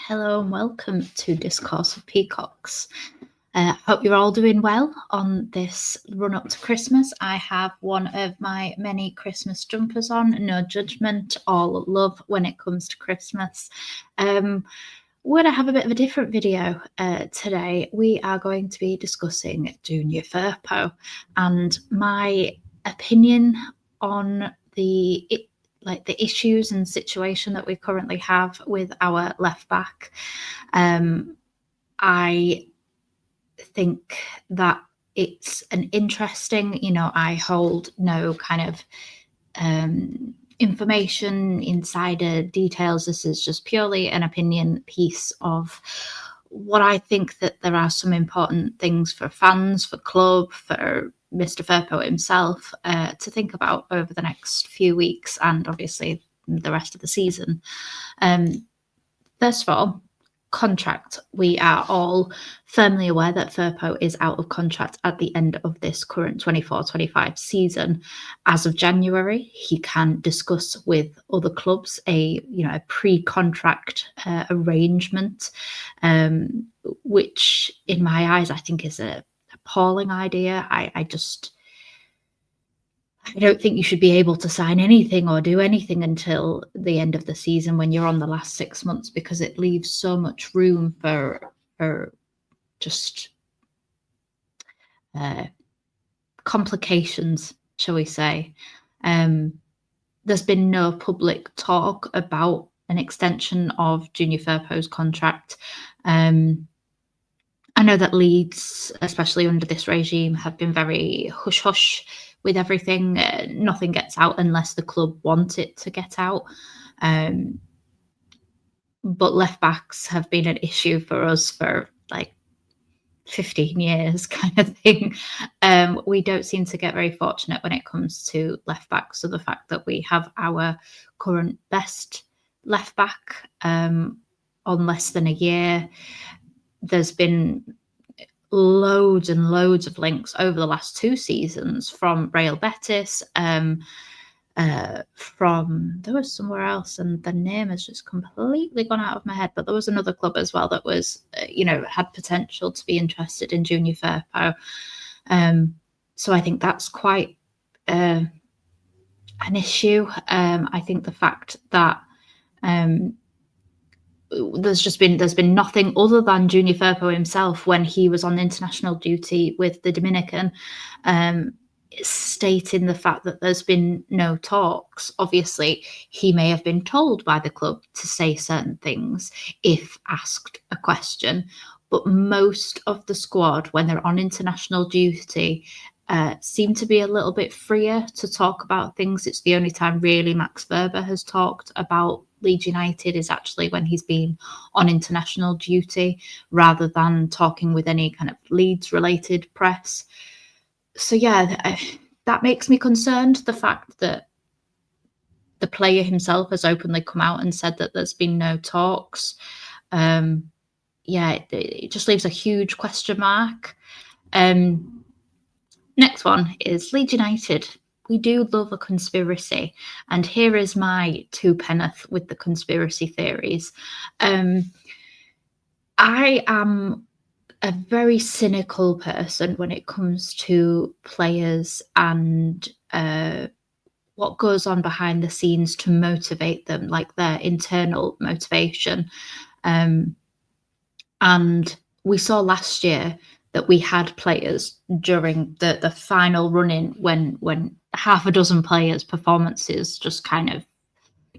Hello and welcome to Discourse of Peacocks. Hope you're all doing well on this run up to Christmas. I have one of my many Christmas jumpers on, no judgment, all love when it comes to Christmas. We're going to have a bit of a different video today. We are going to be discussing Junior Firpo and my opinion on the issues and situation that we currently have with our left back. I think that it's an interesting, I hold no kind of information, insider details. This is just purely an opinion piece of what I think that there are some important things for fans, for club, for Mr. Firpo himself to think about over the next few weeks and obviously the rest of the season. First of all, contract. We are all firmly aware that Firpo is out of contract at the end of this current 24-25 season. As of January, he can discuss with other clubs a pre-contract arrangement, which in my eyes I think is a appalling idea. I don't think you should be able to sign anything or do anything until the end of the season when you're on the last 6 months, because it leaves so much room for just complications, shall we say. There's been no public talk about an extension of Junior Firpo's contract. I know that Leeds, especially under this regime, have been very hush-hush with everything. Nothing gets out unless the club want it to get out. But left backs have been an issue for us for like 15 years kind of thing. We don't seem to get very fortunate when it comes to left backs. So the fact that we have our current best left back on less than a year, there's been loads and loads of links over the last 2 seasons from Real Betis, from there was somewhere else and the name has just completely gone out of my head, but there was another club as well that was had potential to be interested in Junior Firpo. So I think that's quite an issue. I think the fact that there's been nothing other than Junior Firpo himself when he was on international duty with the Dominican, stating the fact that there's been no talks. Obviously, he may have been told by the club to say certain things if asked a question, but most of the squad, when they're on international duty, seem to be a little bit freer to talk about things. It's the only time really Max Verber has talked about Leeds United is actually when he's been on international duty, rather than talking with any kind of Leeds related press. So yeah, that makes me concerned, the fact that the player himself has openly come out and said that there's been no talks. It just leaves a huge question mark. Next one is Leeds United. We do love a conspiracy, and here is my 2 penneth with the conspiracy theories. I am a very cynical person when it comes to players and what goes on behind the scenes to motivate them, like their internal motivation. And we saw last year that we had players during the final run-in when half a dozen players' performances just kind of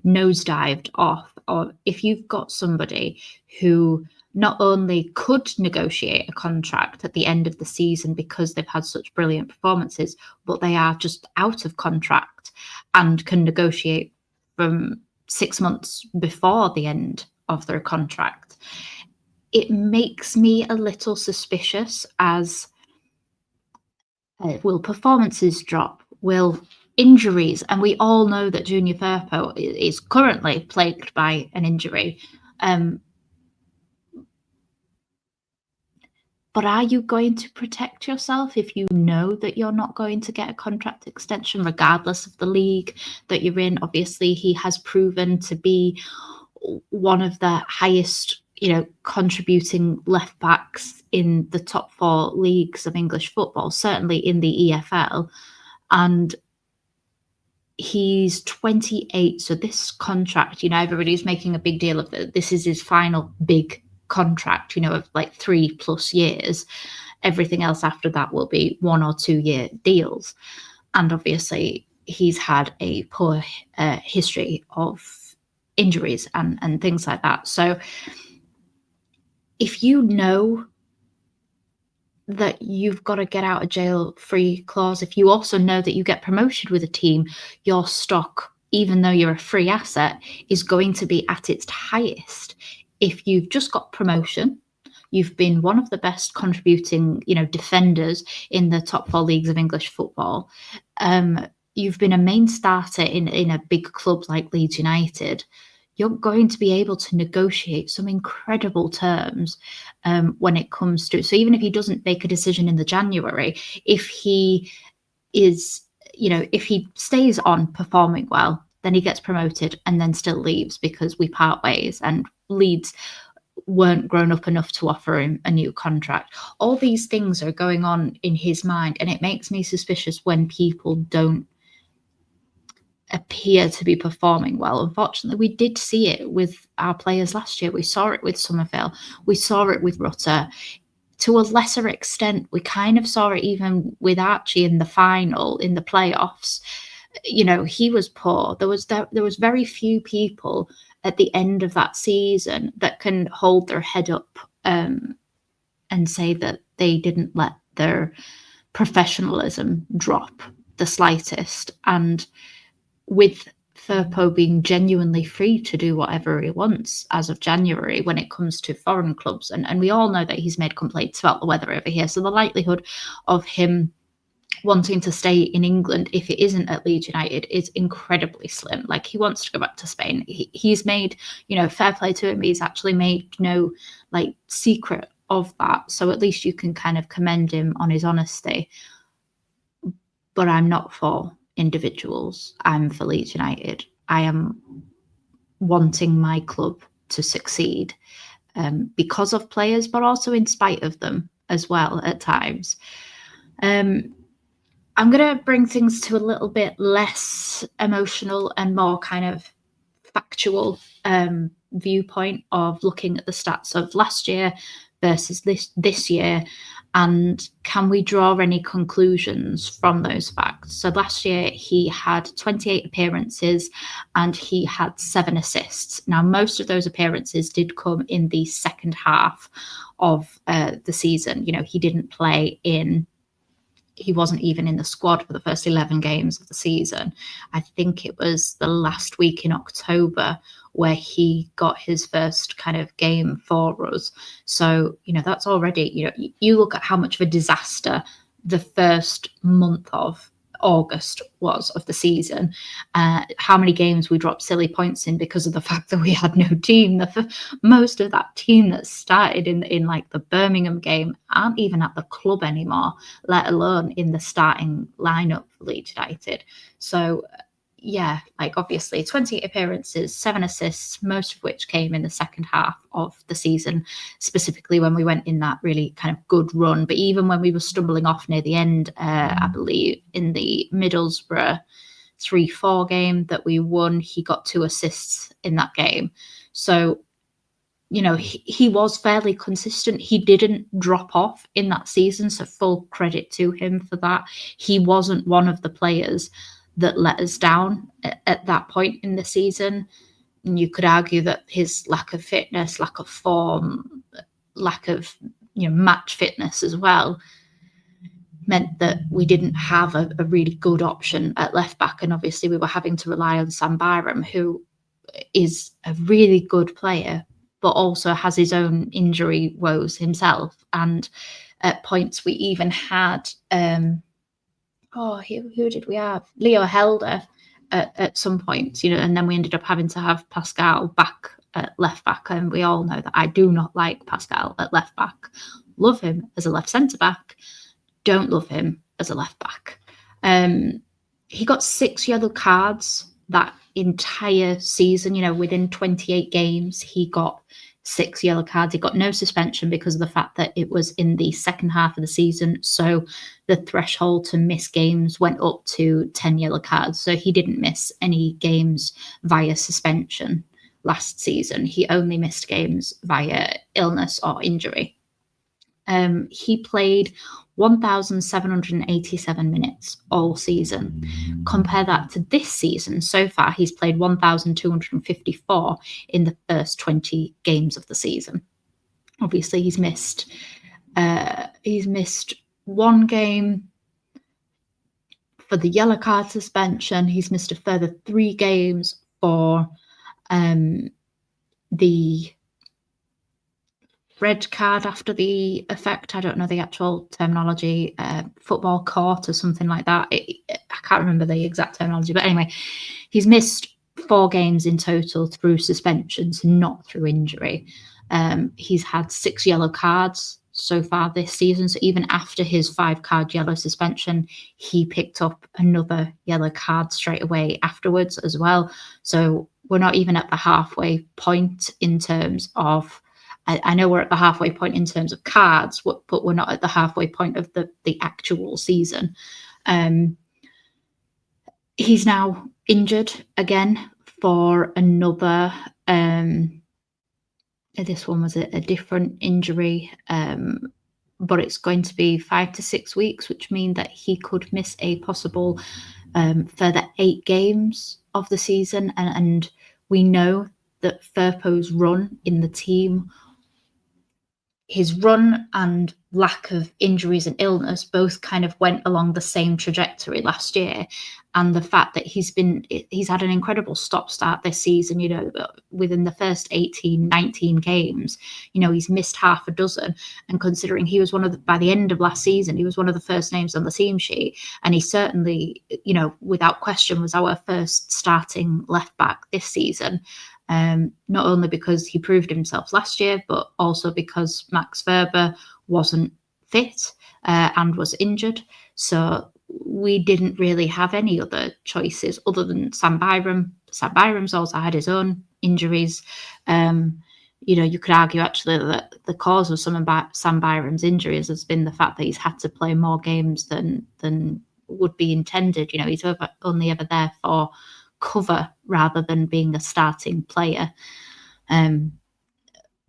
nosedived off. Or if you've got somebody who not only could negotiate a contract at the end of the season because they've had such brilliant performances, but they are just out of contract and can negotiate from 6 months before the end of their contract, it makes me a little suspicious, as will performances drop? Will injuries? And we all know that Junior Firpo is currently plagued by an injury. But are you going to protect yourself if you know that you're not going to get a contract extension, regardless of the league that you're in? Obviously, he has proven to be one of the highest contributing left backs in the top 4 leagues of English football, certainly in the EFL. And he's 28. So this contract, everybody's making a big deal of it. This is his final big contract, of like 3+ years. Everything else after that will be 1 or 2 year deals. And obviously he's had a poor history of injuries and things like that. So if you know that you've got a get out of jail free clause, if you also know that you get promoted with a team, your stock, even though you're a free asset, is going to be at its highest. If you've just got promotion, you've been one of the best contributing, defenders in the top 4 leagues of English football. You've been a main starter in a big club like Leeds United. You're going to be able to negotiate some incredible terms when it comes to. So even if he doesn't make a decision in the January, if he is, if he stays on performing well, then he gets promoted and then still leaves because we part ways and Leeds weren't grown up enough to offer him a new contract. All these things are going on in his mind, and it makes me suspicious when people don't appear to be performing well. Unfortunately, we did see it with our players last year. We saw it with Somerville. We saw it with Rutter. To a lesser extent, we kind of saw it even with Archie in the final, in the playoffs. He was poor. There was very few people at the end of that season that can hold their head up and say that they didn't let their professionalism drop the slightest. And with Firpo being genuinely free to do whatever he wants as of January when it comes to foreign clubs, and we all know that he's made complaints about the weather over here, so the likelihood of him wanting to stay in England, if it isn't at Leeds United, is incredibly slim. Like, he wants to go back to Spain. He's made, fair play to him, he's actually made no secret of that, so at least you can kind of commend him on his honesty. But I'm not for individuals. I'm for Leeds United. I am wanting my club to succeed because of players, but also in spite of them as well at times. I'm going to bring things to a little bit less emotional and more kind of factual viewpoint of looking at the stats of last year versus this year. And can we draw any conclusions from those facts? So last year he had 28 appearances and he had 7 assists. Now, most of those appearances did come in the second half of the season. He didn't play he wasn't even in the squad for the first 11 games of the season. I think it was the last week in October where he got his first kind of game for us. So, that's already, you look at how much of a disaster the first month of August was of the season, how many games we dropped silly points in because of the fact that we had no team. Most of that team that started in like the Birmingham game aren't even at the club anymore, let alone in the starting lineup for Leeds United. So yeah, obviously 28 appearances, 7 assists, most of which came in the second half of the season, specifically when we went in that really kind of good run. But even when we were stumbling off near the end, I believe in the Middlesbrough 3-4 game that we won, he got 2 assists in that game. So, he was fairly consistent. He didn't drop off in that season, so full credit to him for that. He wasn't one of the players that let us down at that point in the season. And you could argue that his lack of fitness, lack of form, lack of match fitness as well meant that we didn't have a really good option at left back. And obviously we were having to rely on Sam Byram, who is a really good player, but also has his own injury woes himself. And at points we even had who did we have? Leo Helder at some point, and then we ended up having to have Pascal back at left back. And we all know that I do not like Pascal at left back. Love him as a left centre back. Don't love him as a left back. He got 6 yellow cards that entire season. Within 28 games, he got 6 yellow cards. He got no suspension because of the fact that it was in the second half of the season. So the threshold to miss games went up to 10 yellow cards. So he didn't miss any games via suspension last season. He only missed games via illness or injury. He played 1,787 minutes all season. Compare that to this season. So far, he's played 1,254 in the first 20 games of the season. Obviously, he's missed one game for the yellow card suspension. He's missed a further 3 games for the red card after the effect. I don't know the actual terminology, football court or something like that. I can't remember the exact terminology, but anyway, he's missed 4 games in total through suspensions, not through injury. He's had 6 yellow cards so far this season. So even after his 5-card yellow suspension, he picked up another yellow card straight away afterwards as well. So we're not even at the halfway point in terms of, I know we're at the halfway point in terms of cards, but we're not at the halfway point of the actual season. He's now injured again for another, this one was a different injury, but it's going to be 5 to 6 weeks, which means that he could miss a possible further 8 games of the season. And we know that Firpo's run in the team, his run and lack of injuries and illness both kind of went along the same trajectory last year. And the fact that he's had an incredible stop-start this season, within the first 18, 19 games, he's missed half a dozen. And considering he was by the end of last season, he was one of the first names on the team sheet. And he certainly, without question, was our first starting left back this season. Not only because he proved himself last year, but also because Max Verber wasn't fit and was injured. So we didn't really have any other choices other than Sam Byram. Sam Byram's also had his own injuries. You could argue actually that the cause of some of Sam Byram's injuries has been the fact that he's had to play more games than would be intended. He's only ever there for cover rather than being a starting player.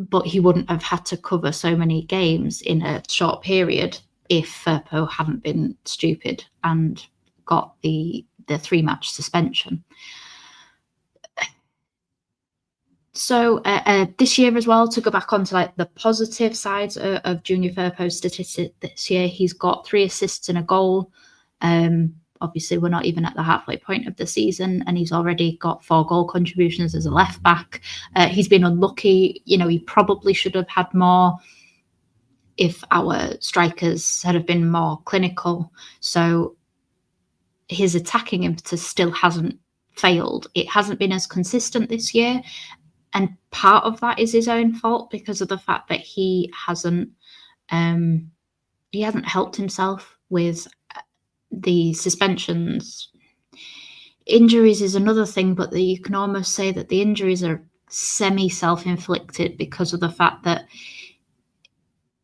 But he wouldn't have had to cover so many games in a short period if Firpo hadn't been stupid and got the 3-match suspension. So this year as well, to go back onto the positive sides of Junior Firpo's statistics this year, he's got 3 assists and a goal. Obviously, we're not even at the halfway point of the season, and he's already got 4 goal contributions as a left back. He's been unlucky. He probably should have had more if our strikers had been more clinical. So his attacking impetus still hasn't failed. It hasn't been as consistent this year. And part of that is his own fault because of the fact that he hasn't helped himself with the suspensions. Injuries is another thing, but you can almost say that the injuries are semi-self-inflicted because of the fact that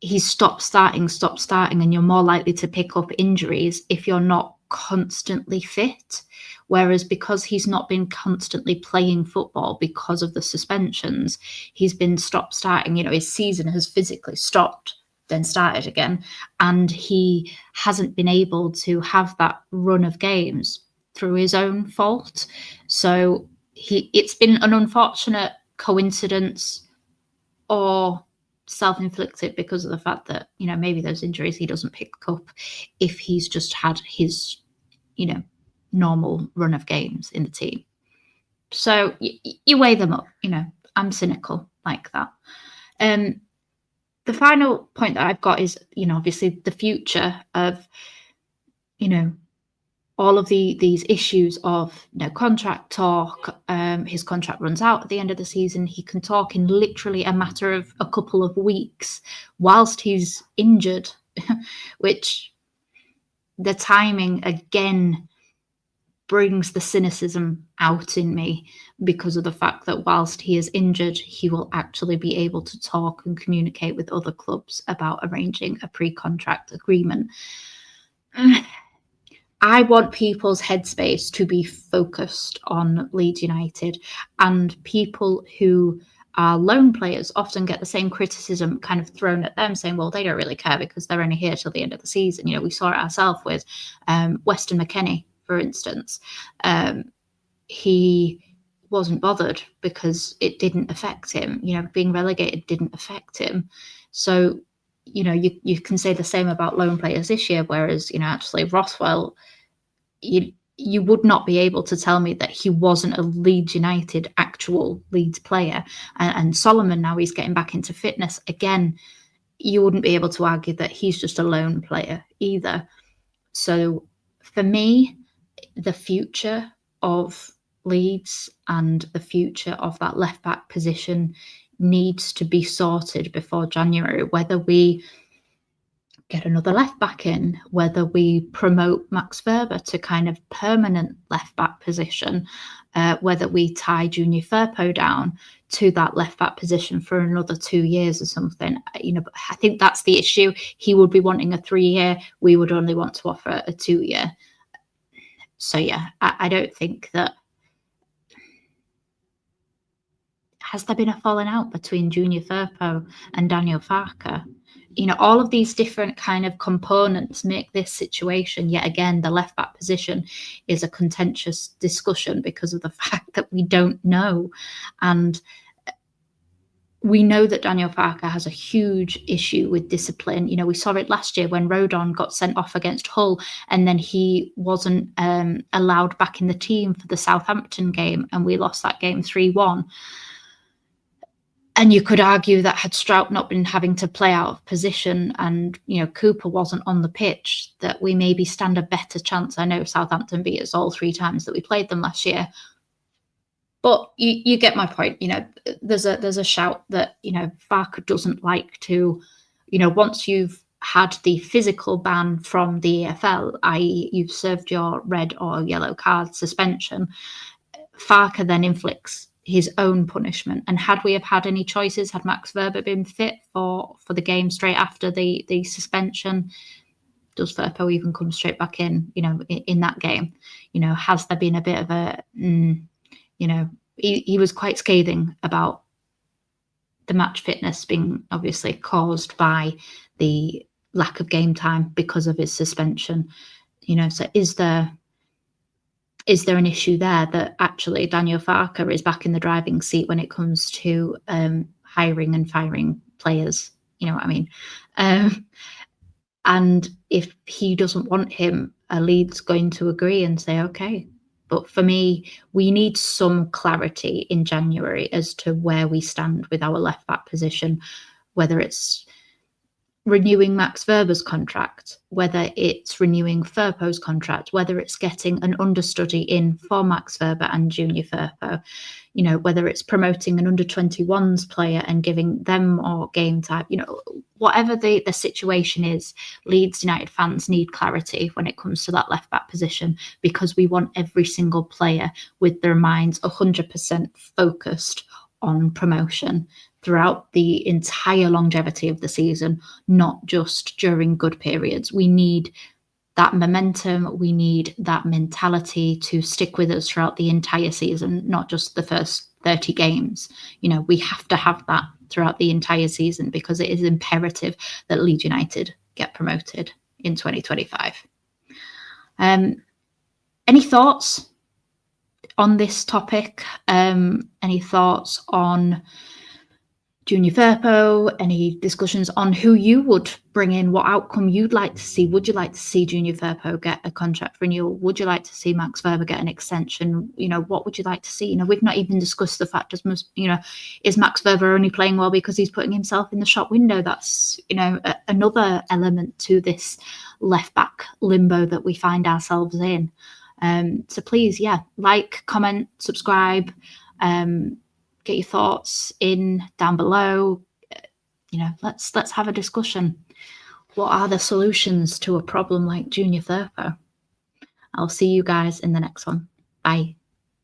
he's stopped starting, and you're more likely to pick up injuries if you're not constantly fit. Whereas because he's not been constantly playing football because of the suspensions, he's been starting. His season has physically stopped, then started again, and he hasn't been able to have that run of games through his own fault. So it's been an unfortunate coincidence or self-inflicted because of the fact that maybe those injuries he doesn't pick up if he's just had his normal run of games in the team. So you weigh them up. I'm cynical like that. The final point that I've got is, obviously the future of, all of these issues of contract talk. His contract runs out at the end of the season. He can talk in literally a matter of a couple of weeks whilst he's injured, which the timing again brings the cynicism out in me because of the fact that whilst he is injured, he will actually be able to talk and communicate with other clubs about arranging a pre-contract agreement. I want people's headspace to be focused on Leeds United, and people who are loan players often get the same criticism kind of thrown at them, saying, well, they don't really care because they're only here till the end of the season. We saw it ourselves with Weston McKennie, for instance. He wasn't bothered because it didn't affect him. Being relegated didn't affect him. So, you can say the same about loan players this year, whereas, actually Rothwell, you would not be able to tell me that he wasn't a Leeds United actual Leeds player. And Solomon, now he's getting back into fitness again, you wouldn't be able to argue that he's just a lone player either. So for me, the future of Leeds and the future of that left back position needs to be sorted before January, whether we get another left back in, whether we promote Max Verber to kind of permanent left back position, whether we tie Junior Firpo down to that left back position for another 2 years or something. I think that's the issue. He would be wanting a 3-year. We would only want to offer a 2-year. So yeah, I don't think that. Has there been a falling out between Junior Firpo and Daniel Farke? All of these different kind of components make this situation, yet again, the left back position is a contentious discussion because of the fact that we don't know. And we know that Daniel Farke has a huge issue with discipline. We saw it last year when Rodon got sent off against Hull, and then he wasn't allowed back in the team for the Southampton game, and we lost that game 3-1. And you could argue that had Strout not been having to play out of position and, Cooper wasn't on the pitch, that we maybe stand a better chance. I know Southampton beat us all 3 times that we played them last year. But you get my point. There's a shout that, Farke doesn't like to, once you've had the physical ban from the EFL, i.e. you've served your red or yellow card suspension, Farke then inflicts his own punishment. And had we have had any choices, had Max Verber been fit for the game straight after the suspension, does Firpo even come straight back in that game? Has there been a bit of a, he was quite scathing about the match fitness being obviously caused by the lack of game time because of his suspension. So is there an issue there that actually Daniel Farke is back in the driving seat when it comes to hiring and firing players? You know what I mean? And if he doesn't want him, are Leeds going to agree and say, okay? But for me, we need some clarity in January as to where we stand with our left back position, whether it's renewing Max Verber's contract, whether it's renewing Firpo's contract, whether it's getting an understudy in for Max Verber and Junior Firpo, whether it's promoting an under-21s player and giving them more game time, whatever the situation is, Leeds United fans need clarity when it comes to that left-back position, because we want every single player with their minds 100% focused on promotion throughout the entire longevity of the season, not just during good periods. We need that momentum, we need that mentality to stick with us throughout the entire season, not just the first 30 games. We have to have that throughout the entire season because it is imperative that Leeds United get promoted in 2025. Any thoughts on this topic? Any thoughts on Junior Firpo? Any discussions on who you would bring in, what outcome you'd like to see? Would you like to see Junior Firpo get a contract renewal? Would you like to see Max Verber get an extension? What would you like to see? We've not even discussed the fact, is Max Verber only playing well because he's putting himself in the shop window? That's, another element to this left back limbo that we find ourselves in. So please, like, comment, subscribe, get your thoughts in down below. Let's have a discussion. What are the solutions to a problem like Junior Firpo? I'll see you guys in the next one. Bye.